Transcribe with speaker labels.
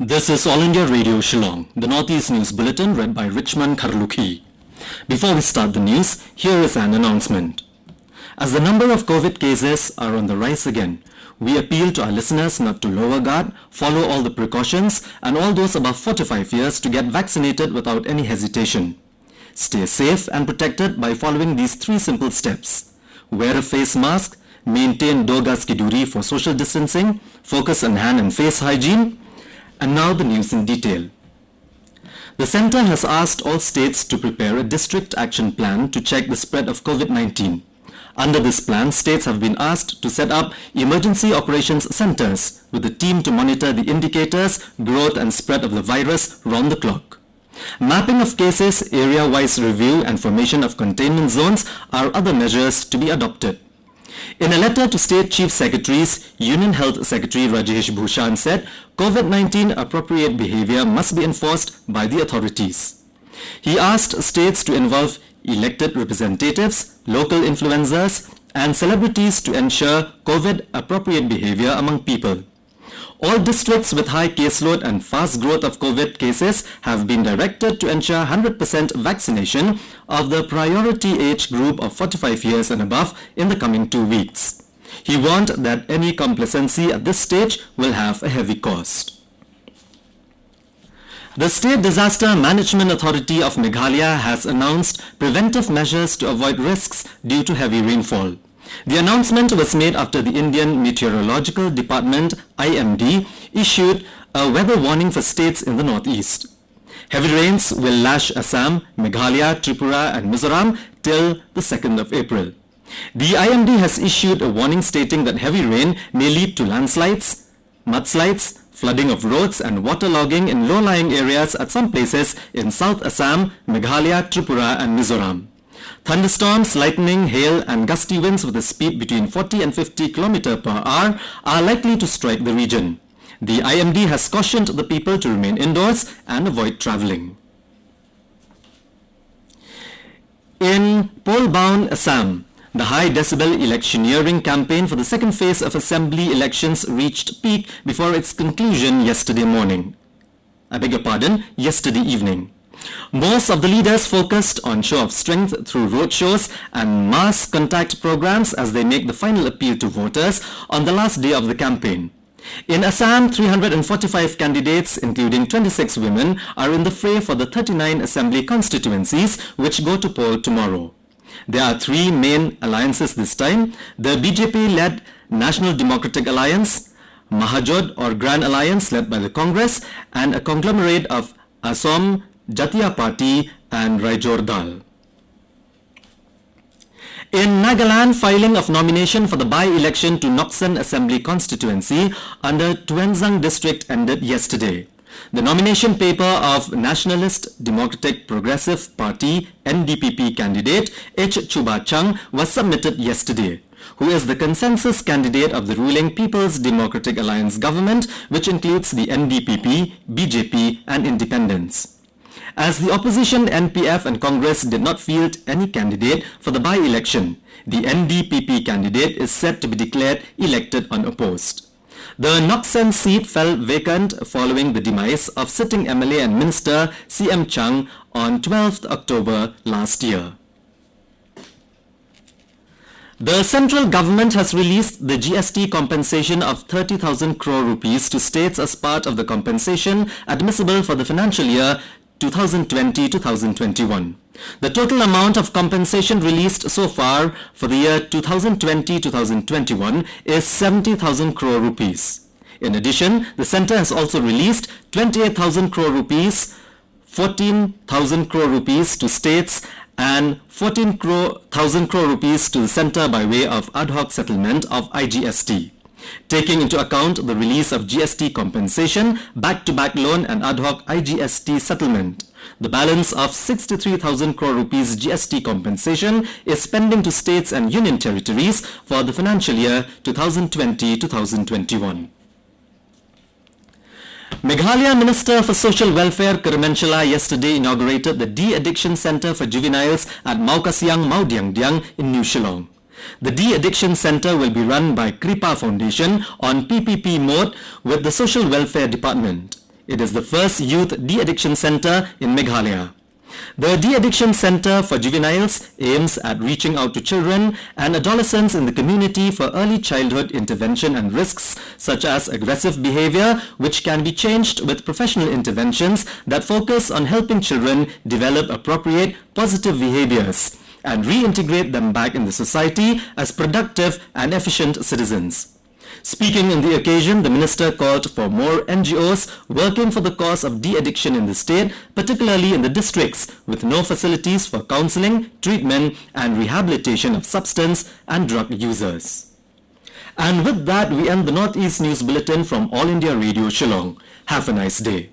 Speaker 1: This is All India Radio Shillong, the Northeast News Bulletin read by Richman Karlukhi. Before we start the news, here is an announcement. As the number of COVID cases are on the rise again, we appeal to our listeners not to lower guard, follow all the precautions, and all those above 45 years to get vaccinated without any hesitation. Stay safe and protected by following these 3 simple steps. Wear a face mask, maintain 2 gaz ki duri for social distancing, focus on hand and face hygiene. And now the news in detail. The centre has asked all states to prepare a district action plan to check the spread of COVID-19. Under this plan, states have been asked to set up emergency operations centres with a team to monitor the indicators, growth and spread of the virus round the clock. Mapping of cases, area-wise review and formation of containment zones are other measures to be adopted. In a letter to State Chief Secretaries, Union Health Secretary Rajesh Bhushan said COVID-19 appropriate behavior must be enforced by the authorities. He asked states to involve elected representatives, local influencers and celebrities to ensure COVID appropriate behavior among people. All districts with high caseload and fast growth of COVID cases have been directed to ensure 100% vaccination of the priority age group of 45 years and above in the coming 2 weeks. He warned that any complacency at this stage will have a heavy cost. The State Disaster Management Authority of Meghalaya has announced preventive measures to avoid risks due to heavy rainfall. The announcement was made after the Indian Meteorological Department (IMD) issued a weather warning for states in the northeast. Heavy rains will lash Assam, Meghalaya, Tripura and Mizoram till the 2nd of April. The IMD has issued a warning stating that heavy rain may lead to landslides, mudslides, flooding of roads and waterlogging in low-lying areas at some places in South Assam, Meghalaya, Tripura and Mizoram. Thunderstorms, lightning, hail and gusty winds with a speed between 40 and 50 km per hour are likely to strike the region. The IMD has cautioned the people to remain indoors and avoid travelling. In poll-bound Assam, the high decibel electioneering campaign for the second phase of assembly elections reached peak before its conclusion yesterday evening. Most of the leaders focused on show of strength through roadshows and mass contact programs as they make the final appeal to voters on the last day of the campaign. In Assam, 345 candidates, including 26 women, are in the fray for the 39 assembly constituencies which go to poll tomorrow. There are 3 main alliances this time: the BJP-led National Democratic Alliance, Mahajod or Grand Alliance led by the Congress, and a conglomerate of Assam Jatiya Party and Raijor Dal. In Nagaland, filing of nomination for the by-election to Noksan Assembly constituency under Tuenzang district ended yesterday. The nomination paper of Nationalist Democratic Progressive Party NDPP candidate H. Chuba Chung was submitted yesterday, who is the consensus candidate of the ruling People's Democratic Alliance government, which includes the NDPP, BJP and Independents. As the opposition NPF and Congress did not field any candidate for the by-election, the NDPP candidate is set to be declared elected unopposed. The Noksan seat fell vacant following the demise of sitting MLA and Minister CM Chung on 12th October last year. The central government has released the GST compensation of 30,000 crore rupees to states as part of the compensation admissible for the financial year 2020-2021. The total amount of compensation released so far for the year 2020-2021 is 70,000 crore rupees. In addition, the centre has also released 28,000 crore rupees, 14,000 crore rupees to states and 14,000 crore rupees to the centre by way of ad hoc settlement of IGST. Taking into account the release of GST compensation, back-to-back loan and ad hoc IGST settlement, the balance of 63,000 crore rupees GST compensation is pending to states and union territories for the financial year 2020-2021. Meghalaya Minister for Social Welfare Kurumenchala yesterday inaugurated the De-Addiction Centre for Juveniles at Maukasiang Maudiangdiang in New Shillong. The De-Addiction Centre will be run by Kripa Foundation on PPP mode with the Social Welfare Department. It is the first youth de-addiction centre in Meghalaya. The De-Addiction Centre for Juveniles aims at reaching out to children and adolescents in the community for early childhood intervention and risks such as aggressive behaviour, which can be changed with professional interventions that focus on helping children develop appropriate positive behaviours and reintegrate them back in the society as productive and efficient citizens. Speaking on the occasion, the minister called for more NGOs working for the cause of de-addiction in the state, particularly in the districts with no facilities for counselling, treatment and rehabilitation of substance and drug users. And with that, we end the Northeast News Bulletin from All India Radio Shillong. Have a nice day.